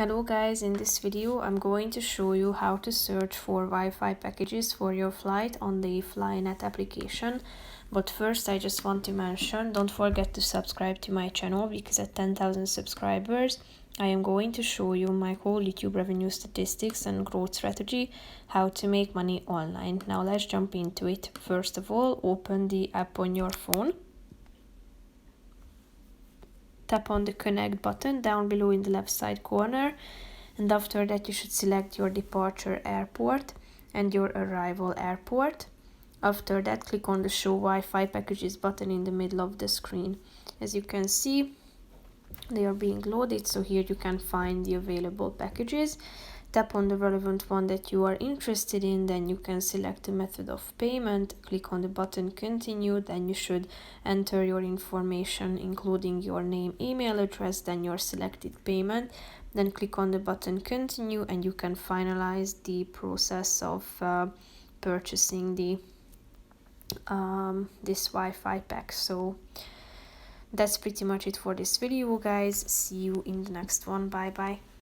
Hello guys, in this video I'm going to show you how to search for Wi-Fi packages for your flight on the FlyNet application. But first I just want to mention, don't forget to subscribe to my channel because at 10,000 subscribers I am going to show you my whole YouTube revenue statistics and growth strategy, how to make money online. Now let's jump into it. First of all, open the app on your phone. Tap on the connect button down below in the left side corner, and after that you should select your departure airport and your arrival airport. After that, click on the show Wi-Fi packages button in the middle of the screen. As you can see, they are being loaded, so here you can find the available packages. Tap on the relevant one that you are interested in, then you can select the method of payment, click on the button continue, then you should enter your information including your name, email address, then your selected payment, then click on the button continue and you can finalize the process of purchasing the this Wi-Fi pack. So that's pretty much it for this video guys. See you in the next one. Bye bye.